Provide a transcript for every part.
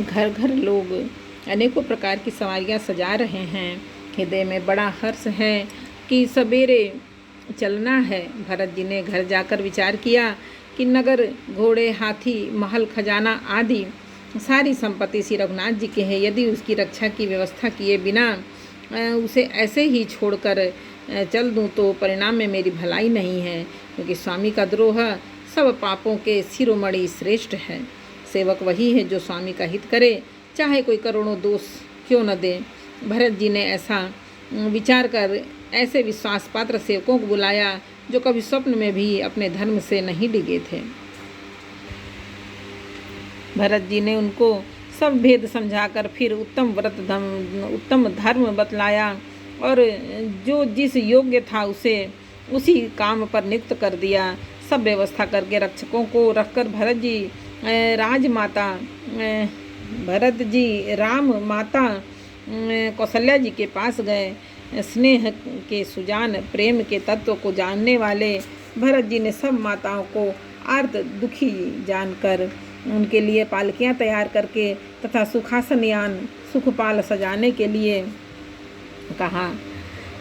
घर घर लोग अनेकों प्रकार की सवारियाँ सजा रहे हैं। हृदय में बड़ा हर्ष है कि सवेरे चलना है। भरत जी ने घर जाकर विचार किया कि नगर, घोड़े, हाथी, महल, खजाना आदि सारी संपत्ति श्री रघुनाथ जी के हैं। यदि उसकी रक्षा की व्यवस्था किए बिना उसे ऐसे ही छोड़कर चल दूं तो परिणाम में मेरी भलाई नहीं है, क्योंकि स्वामी का द्रोह सब पापों के शिरोमणि श्रेष्ठ है। सेवक वही है जो स्वामी का हित करे, चाहे कोई करोड़ों दोष क्यों न दे। भरत जी ने ऐसा विचार कर ऐसे विश्वास पात्र सेवकों को बुलाया जो कभी स्वप्न में भी अपने धर्म से नहीं डिगे थे। भरत जी ने उनको सब भेद समझाकर फिर उत्तम धर्म बतलाया और जो जिस योग्य था उसे उसी काम पर नियुक्त कर दिया। सब व्यवस्था करके रक्षकों को रखकर भरत जी राम माता कौशल्या जी के पास गए। स्नेह के सुजान, प्रेम के तत्व को जानने वाले भरत जी ने सब माताओं को आर्त दुखी जानकर उनके लिए पालकियां तैयार करके तथा सुखासन यान सुखपाल सजाने के लिए कहा।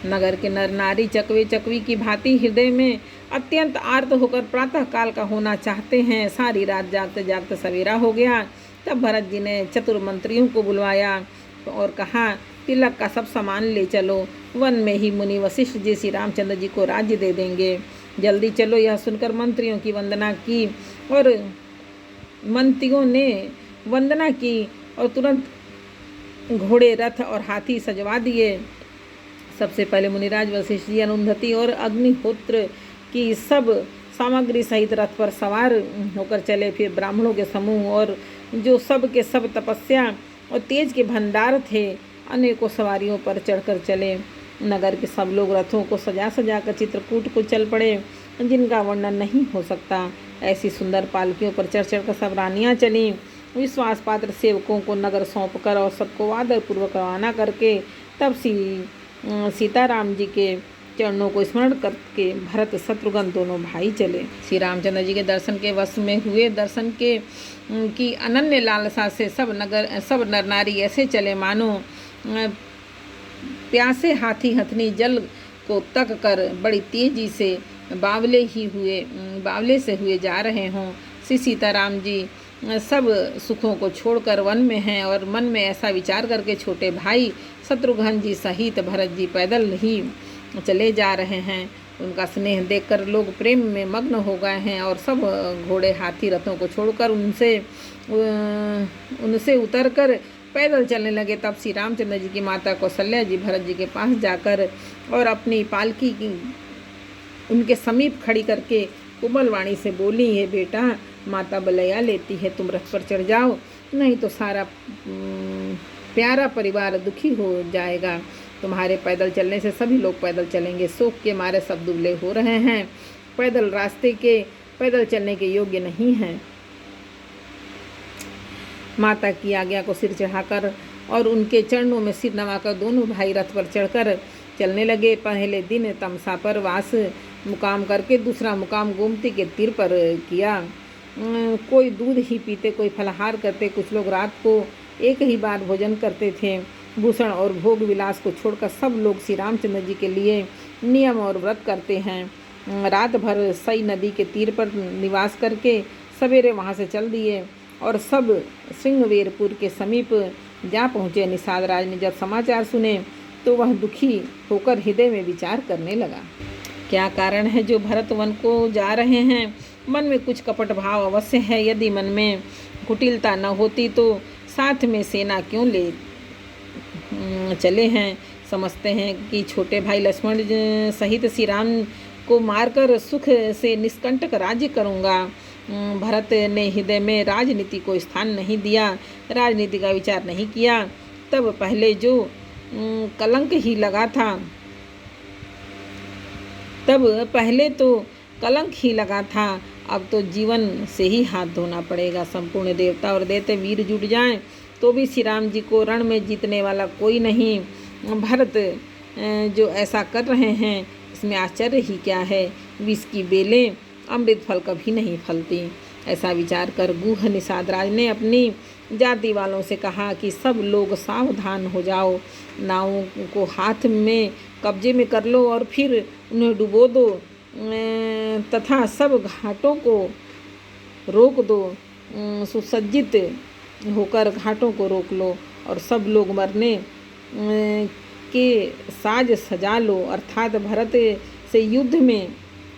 नगर के नर नारी चकवे चकवी की भांति हृदय में अत्यंत आर्त होकर प्रातः काल का होना चाहते हैं। सारी रात जागते जागते सवेरा हो गया। तब भरत जी ने चतुर मंत्रियों को बुलवाया और कहा, तिलक का सब सामान ले चलो, वन में ही मुनि वशिष्ठ जी श्री रामचंद्र जी को राज्य दे देंगे, जल्दी चलो। यह सुनकर मंत्रियों की वंदना की और मंत्रियों ने वंदना की और तुरंत घोड़े, रथ और हाथी सजवा दिए। सबसे पहले मुनिराज वशिष्ठ जी अरुंधति और अग्निहोत्र की सब सामग्री सहित रथ पर सवार होकर चले। फिर ब्राह्मणों के समूह और जो सब के सब तपस्या और तेज के भंडार थे अनेकों सवारियों पर चढ़कर चले। नगर के सब लोग रथों को सजा सजा कर चित्रकूट को चल पड़े, जिनका वर्णन नहीं हो सकता। ऐसी सुंदर पालकियों पर चढ़ चढ़ कर सब रानियाँ चलीं। विश्वास पात्र सेवकों को नगर सौंप कर और सबको आदर पूर्वक रवाना करके तब सीताराम जी के चरणों को स्मरण करके भरत शत्रुघ्न दोनों भाई चले। श्री रामचंद्र जी के दर्शन के वश में हुए। दर्शन के की अनन्य लालसा से सब नर नारी ऐसे चले मानो प्यासे हाथी हथनी जल को तक कर बड़ी तेजी से बावले से हुए जा रहे हों। श्री सीताराम जी सब सुखों को छोड़कर वन में हैं और मन में ऐसा विचार करके छोटे भाई शत्रुघ्न जी सहित भरत जी पैदल ही चले जा रहे हैं। उनका स्नेह देखकर लोग प्रेम में मग्न हो गए हैं और सब घोड़े, हाथी, रथों को छोड़कर उनसे उतरकर पैदल चलने लगे। तब श्री रामचंद्र जी की माता कौशल्या जी भरत जी के पास जाकर और अपनी पालकी की उनके समीप खड़ी करके कोमल वाणी से बोली, हे बेटा, माता बलैया लेती है, तुम रथ पर चढ़ जाओ, नहीं तो सारा प्यारा परिवार दुखी हो जाएगा। तुम्हारे पैदल चलने से सभी लोग पैदल चलेंगे। शोक के मारे सब दुबले हो रहे हैं, पैदल चलने के योग्य नहीं हैं। माता की आज्ञा को सिर चढ़ाकर और उनके चरणों में सिर नवाकर दोनों भाई रथ पर चढ़कर चलने लगे। पहले दिन तमसा पर वास मुकाम करके दूसरा मुकाम गोमती के तीर पर किया। कोई दूध ही पीते, कोई फलाहार करते। कुछ लोग रात को एक ही बार भोजन करते थे। भूषण और भोग विलास को छोड़कर सब लोग श्री रामचंद्र जी के लिए नियम और व्रत करते हैं। रात भर सई नदी के तीर पर निवास करके सवेरे वहाँ से चल दिए और सब सिंहवेरपुर के समीप जा पहुँचे। निषाद राज ने जब समाचार सुने तो वह दुखी होकर हृदय में विचार करने लगा, क्या कारण है जो भरत वन को जा रहे हैं। मन में कुछ कपट भाव अवश्य है। यदि मन में कुटिलता न होती तो साथ में सेना क्यों ले चले हैं। समझते हैं कि छोटे भाई लक्ष्मण सहित श्री राम को मारकर सुख से निष्कंटक राज्य करूँगा। भरत ने हृदय में राजनीति को स्थान नहीं दिया, राजनीति का विचार नहीं किया। तब पहले जो कलंक ही लगा था, अब तो जीवन से ही हाथ धोना पड़ेगा। संपूर्ण देवता और दैत्य वीर जुट जाएं तो भी श्री राम जी को रण में जीतने वाला कोई नहीं। भरत जो ऐसा कर रहे हैं इसमें आश्चर्य ही क्या है। विष की बेलें अमृत फल कभी नहीं फलती। ऐसा विचार कर गुह निषाद राज ने अपनी जाति वालों से कहा कि सब लोग सावधान हो जाओ, नावों को हाथ में कब्जे में कर लो और फिर उन्हें डुबो दो तथा सब घाटों को रोक दो। सुसज्जित होकर घाटों को रोक लो और सब लोग मरने के साज सजा लो, अर्थात भरत से युद्ध में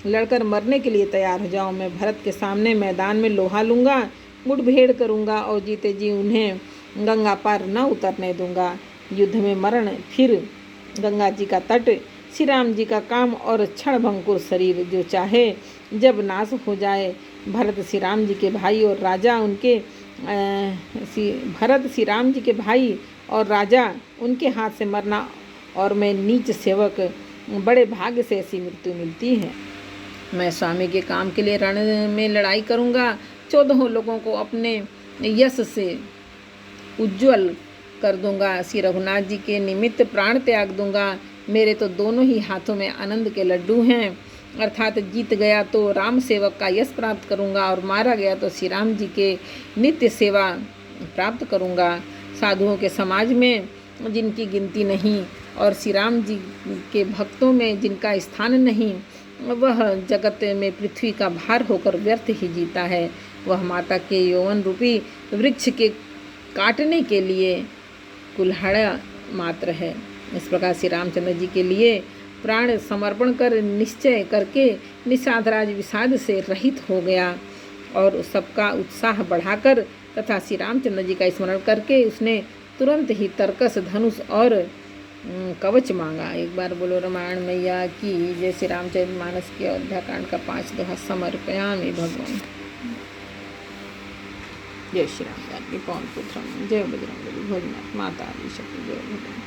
लड़कर मरने के लिए तैयार हो जाओ। मैं भरत के सामने मैदान में लोहा लूँगा, मुठभेड़ करूँगा और जीते जी उन्हें गंगा पार न उतरने दूँगा। युद्ध में मरण, फिर गंगा जी का तट, श्री राम जी का काम और क्षणभंगुर शरीर, जो चाहे जब नाश हो जाए। भरत श्री राम जी के भाई और राजा उनके हाथ से मरना और मैं नीच सेवक, बड़े भाग्य से ऐसी मृत्यु मिलती है। मैं स्वामी के काम के लिए रण में लड़ाई करूँगा, 14 लोगों को अपने यश से उज्ज्वल कर दूंगा। श्री रघुनाथ जी के निमित्त प्राण त्याग दूंगा। मेरे तो दोनों ही हाथों में आनंद के लड्डू हैं, अर्थात जीत गया तो राम सेवक का यश प्राप्त करूंगा और मारा गया तो श्री राम जी के नित्य सेवा प्राप्त करूंगा। साधुओं के समाज में जिनकी गिनती नहीं और श्री राम जी के भक्तों में जिनका स्थान नहीं, वह जगत में पृथ्वी का भार होकर व्यर्थ ही जीता है। वह माता के यौवन रूपी वृक्ष के काटने के लिए कुल्हाड़ा मात्र है। इस प्रकार श्री रामचंद्र जी के लिए प्राण समर्पण कर निश्चय करके निषादराज विषाद से रहित हो गया और सबका उत्साह बढ़ाकर तथा श्री रामचंद्र जी का स्मरण करके उसने तुरंत ही तरकस, धनुष और कवच मांगा। एक बार बोलो रामायण मैया की जय। श्री रामचरितमानस के अयोध्या कांड का 5 दोहा समर्पयामि भगवान। जय श्री राम। पवन पुत्रम जय बजरंगबली। भोजनाथ माता आदि शक्ति जय भगवान।